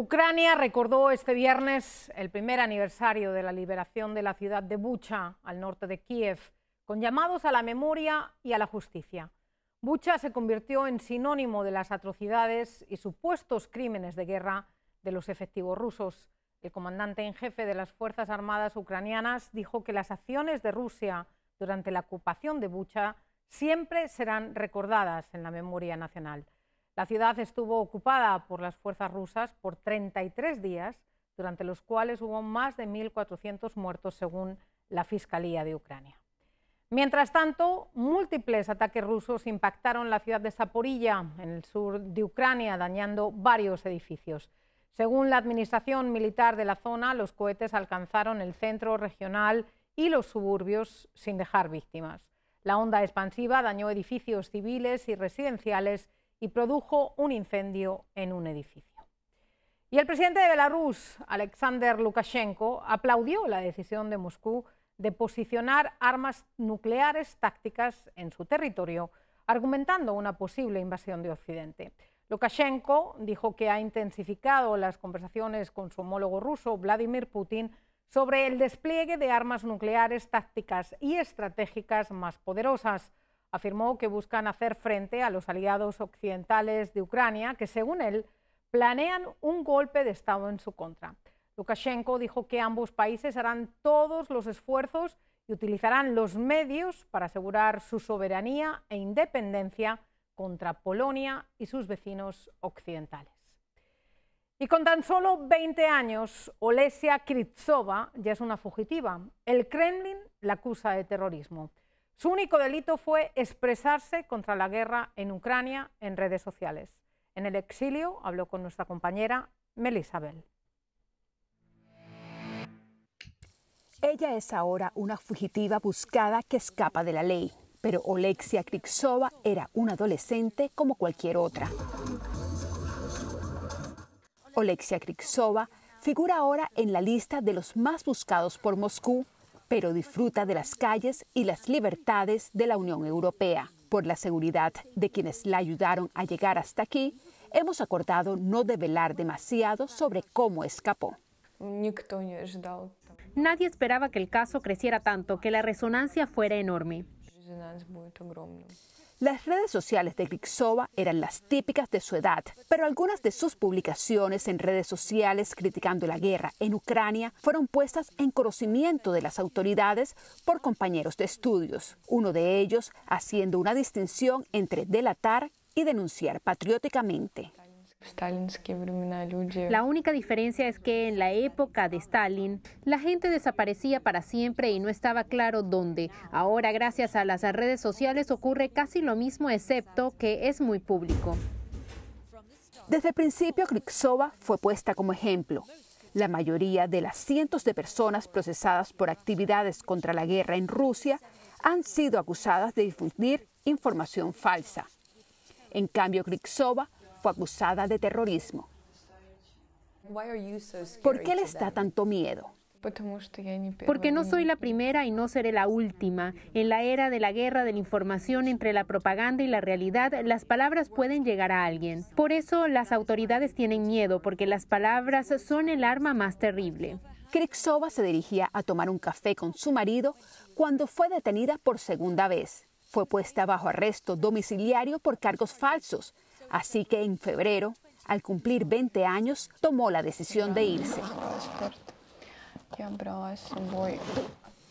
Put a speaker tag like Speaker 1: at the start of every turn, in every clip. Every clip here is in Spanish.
Speaker 1: Ucrania recordó este viernes el primer aniversario de la liberación de la ciudad de Bucha, al norte de Kiev, con llamados a la memoria y a la justicia. Bucha se convirtió en sinónimo de las atrocidades y supuestos crímenes de guerra de los efectivos rusos. El comandante en jefe de las Fuerzas Armadas ucranianas dijo que las acciones de Rusia durante la ocupación de Bucha siempre serán recordadas en la memoria nacional. La ciudad estuvo ocupada por las fuerzas rusas por 33 días, durante los cuales hubo más de 1.400 muertos, según la Fiscalía de Ucrania. Mientras tanto, múltiples ataques rusos impactaron la ciudad de Zaporilla, en el sur de Ucrania, dañando varios edificios. Según la administración militar de la zona, los cohetes alcanzaron el centro regional y los suburbios sin dejar víctimas. La onda expansiva dañó edificios civiles y residenciales y produjo un incendio en un edificio. Y el presidente de Belarus, Alexander Lukashenko, aplaudió la decisión de Moscú de posicionar armas nucleares tácticas en su territorio, argumentando una posible invasión de Occidente. Lukashenko dijo que ha intensificado las conversaciones con su homólogo ruso, Vladimir Putin, sobre el despliegue de armas nucleares tácticas y estratégicas más poderosas. Afirmó que buscan hacer frente a los aliados occidentales de Ucrania, que según él planean un golpe de Estado en su contra. Lukashenko dijo que ambos países harán todos los esfuerzos y utilizarán los medios para asegurar su soberanía e independencia contra Polonia y sus vecinos occidentales. Y con tan solo 20 años, Olesia Krivtsova ya es una fugitiva. El Kremlin la acusa de terrorismo. Su único delito fue expresarse contra la guerra en Ucrania en redes sociales. En el exilio habló con nuestra compañera Melissa Bell.
Speaker 2: Ella es ahora una fugitiva buscada que escapa de la ley, pero Olesia Krivtsova era una adolescente como cualquier otra. Olesia Krivtsova figura ahora en la lista de los más buscados por Moscú, pero disfruta de las calles y las libertades de la Unión Europea. Por la seguridad de quienes la ayudaron a llegar hasta aquí, hemos acordado no develar demasiado sobre cómo escapó.
Speaker 3: Nadie esperaba que el caso creciera tanto, que la resonancia fuera enorme.
Speaker 2: Las redes sociales de Krivtsova eran las típicas de su edad, pero algunas de sus publicaciones en redes sociales criticando la guerra en Ucrania fueron puestas en conocimiento de las autoridades por compañeros de estudios, uno de ellos haciendo una distinción entre delatar y denunciar patrióticamente.
Speaker 3: La única diferencia es que en la época de Stalin, la gente desaparecía para siempre y no estaba claro dónde. Ahora, gracias a las redes sociales, ocurre casi lo mismo, excepto que es muy público.
Speaker 2: Desde el principio, Krivtsova fue puesta como ejemplo. La mayoría de las cientos de personas procesadas por actividades contra la guerra en Rusia han sido acusadas de difundir información falsa. En cambio, Krivtsova fue acusada de terrorismo. ¿Por qué les da tanto miedo?
Speaker 3: Porque no soy la primera y no seré la última. En la era de la guerra de la información entre la propaganda y la realidad, las palabras pueden llegar a alguien. Por eso las autoridades tienen miedo, porque las palabras son el arma más terrible.
Speaker 2: Krivtsova se dirigía a tomar un café con su marido cuando fue detenida por segunda vez. Fue puesta bajo arresto domiciliario por cargos falsos. Así que en febrero, al cumplir 20 años, tomó la decisión de irse.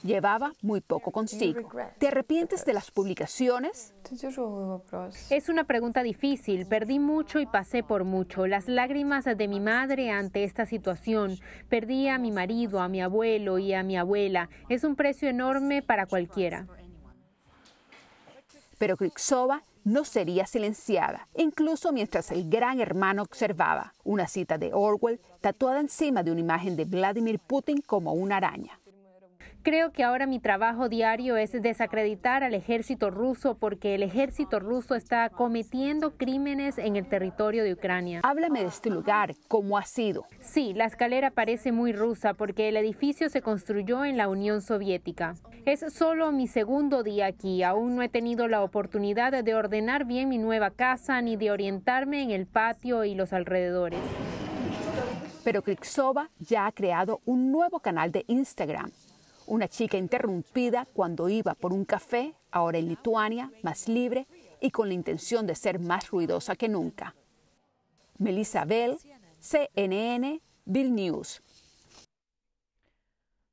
Speaker 2: Llevaba muy poco consigo. ¿Te arrepientes de las publicaciones?
Speaker 3: Es una pregunta difícil. Perdí mucho y pasé por mucho. Las lágrimas de mi madre ante esta situación. Perdí a mi marido, a mi abuelo y a mi abuela. Es un precio enorme para cualquiera.
Speaker 2: Pero Krivtsova no sería silenciada, incluso mientras el gran hermano observaba. Una cita de Orwell tatuada encima de una imagen de Vladimir Putin como una araña.
Speaker 3: Creo que ahora mi trabajo diario es desacreditar al ejército ruso porque el ejército ruso está cometiendo crímenes en el territorio de Ucrania.
Speaker 2: Háblame de este lugar, ¿cómo ha sido?
Speaker 3: Sí, la escalera parece muy rusa porque el edificio se construyó en la Unión Soviética. Es solo mi segundo día aquí. Aún no he tenido la oportunidad de ordenar bien mi nueva casa ni de orientarme en el patio y los alrededores.
Speaker 2: Pero Kryvtsova ya ha creado un nuevo canal de Instagram. Una chica interrumpida cuando iba por un café, ahora en Lituania, más libre y con la intención de ser más ruidosa que nunca. Melissa Bell, CNN, Vilnius.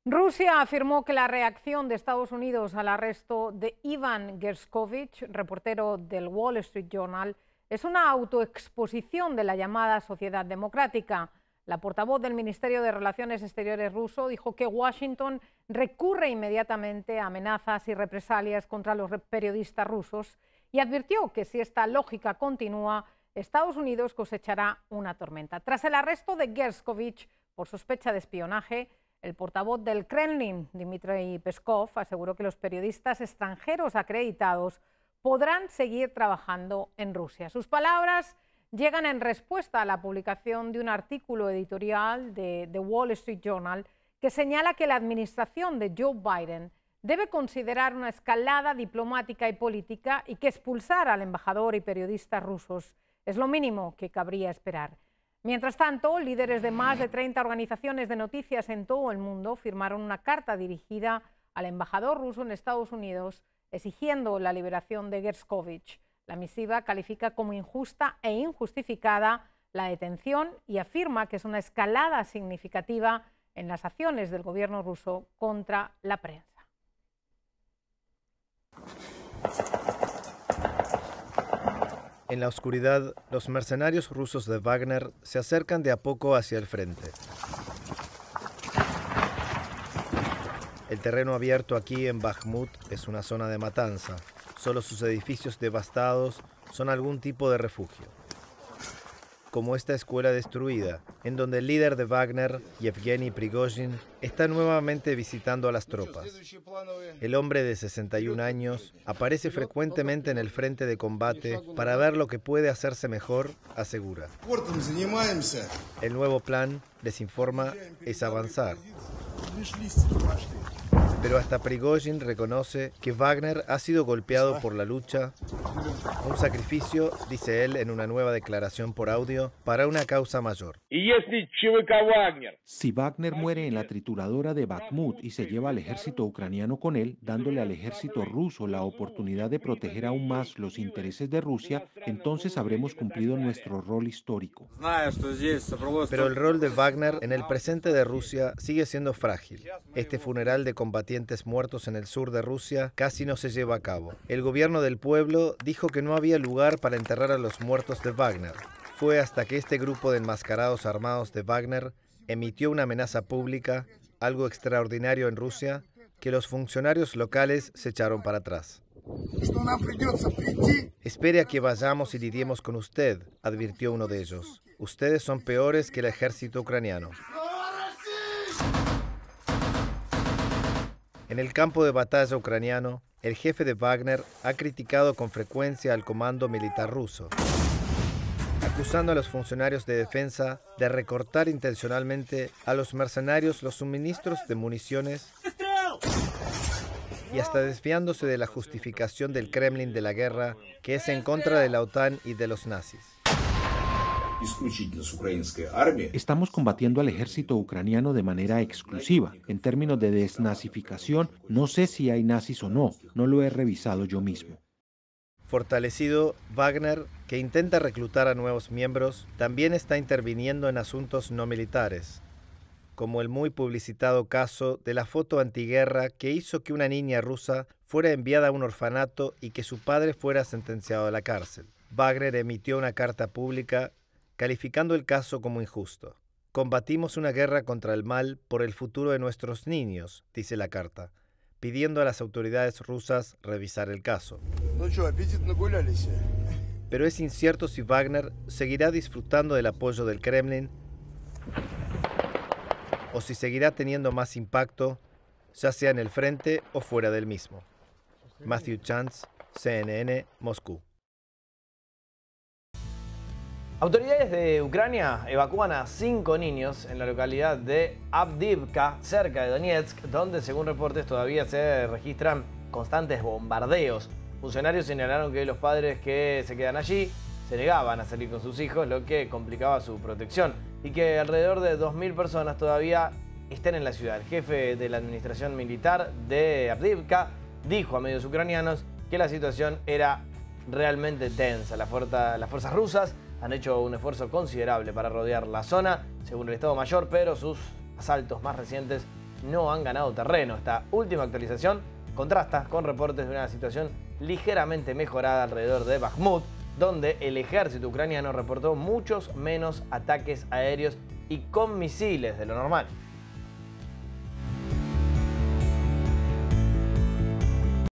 Speaker 1: Rusia afirmó que la reacción de Estados Unidos al arresto de Ivan Gershkovich, reportero del Wall Street Journal, es una autoexposición de la llamada sociedad democrática. La portavoz del Ministerio de Relaciones Exteriores ruso dijo que Washington recurre inmediatamente a amenazas y represalias contra los periodistas rusos y advirtió que si esta lógica continúa, Estados Unidos cosechará una tormenta. Tras el arresto de Gershkovich por sospecha de espionaje, el portavoz del Kremlin, Dmitry Peskov, aseguró que los periodistas extranjeros acreditados podrán seguir trabajando en Rusia. Sus palabras llegan en respuesta a la publicación de un artículo editorial de The Wall Street Journal que señala que la administración de Joe Biden debe considerar una escalada diplomática y política y que expulsar al embajador y periodistas rusos es lo mínimo que cabría esperar. Mientras tanto, líderes de más de 30 organizaciones de noticias en todo el mundo firmaron una carta dirigida al embajador ruso en Estados Unidos exigiendo la liberación de Gershkovich. La misiva califica como injusta e injustificada la detención y afirma que es una escalada significativa en las acciones del gobierno ruso contra la prensa.
Speaker 4: En la oscuridad, los mercenarios rusos de Wagner se acercan de a poco hacia el frente. El terreno abierto aquí en Bakhmut es una zona de matanza. Solo sus edificios devastados son algún tipo de refugio. Como esta escuela destruida, en donde el líder de Wagner, Yevgeny Prigozhin, está nuevamente visitando a las tropas. El hombre de 61 años aparece frecuentemente en el frente de combate para ver lo que puede hacerse mejor, asegura. El nuevo plan, les informa, es avanzar. Pero hasta Prigozhin reconoce que Wagner ha sido golpeado por la lucha, un sacrificio, dice él en una nueva declaración por audio, para una causa mayor.
Speaker 5: Si Wagner muere en la trituradora de Bakhmut y se lleva al ejército ucraniano con él, dándole al ejército ruso la oportunidad de proteger aún más los intereses de Rusia, entonces habremos cumplido nuestro rol histórico.
Speaker 4: Pero el rol de Wagner en el presente de Rusia sigue siendo frágil. Este funeral de combatientes muertos en el sur de Rusia casi no se lleva a cabo. El gobierno del pueblo dijo que no había lugar para enterrar a los muertos de Wagner. Fue hasta que este grupo de enmascarados armados de Wagner emitió una amenaza pública, algo extraordinario en Rusia, que los funcionarios locales se echaron para atrás. Espere a que vayamos y lidiemos con usted, advirtió uno de ellos. Ustedes son peores que el ejército ucraniano. En el campo de batalla ucraniano, el jefe de Wagner ha criticado con frecuencia al comando militar ruso, acusando a los funcionarios de defensa de recortar intencionalmente a los mercenarios los suministros de municiones y hasta desviándose de la justificación del Kremlin de la guerra, que es en contra de la OTAN y de los nazis.
Speaker 5: Estamos combatiendo al ejército ucraniano de manera exclusiva. En términos de desnazificación, no sé si hay nazis o no. No lo he revisado yo mismo.
Speaker 4: Fortalecido, Wagner, que intenta reclutar a nuevos miembros, también está interviniendo en asuntos no militares, como el muy publicitado caso de la foto antiguerra que hizo que una niña rusa fuera enviada a un orfanato y que su padre fuera sentenciado a la cárcel. Wagner emitió una carta pública calificando el caso como injusto. Combatimos una guerra contra el mal por el futuro de nuestros niños, dice la carta, pidiendo a las autoridades rusas revisar el caso. Pero es incierto si Wagner seguirá disfrutando del apoyo del Kremlin o si seguirá teniendo más impacto, ya sea en el frente o fuera del mismo. Matthew Chance, CNN, Moscú.
Speaker 6: Autoridades de Ucrania evacúan a 5 niños en la localidad de Avdiivka, cerca de Donetsk, donde según reportes todavía se registran constantes bombardeos. Funcionarios señalaron que los padres que se quedan allí se negaban a salir con sus hijos, lo que complicaba su protección, y que alrededor de 2.000 personas todavía estén en la ciudad. El jefe de la administración militar de Avdiivka dijo a medios ucranianos que la situación era realmente tensa. Las fuerzas rusas han hecho un esfuerzo considerable para rodear la zona, según el Estado Mayor, pero sus asaltos más recientes no han ganado terreno. Esta última actualización contrasta con reportes de una situación ligeramente mejorada alrededor de Bakhmut, donde el ejército ucraniano reportó muchos menos ataques aéreos y con misiles de lo normal.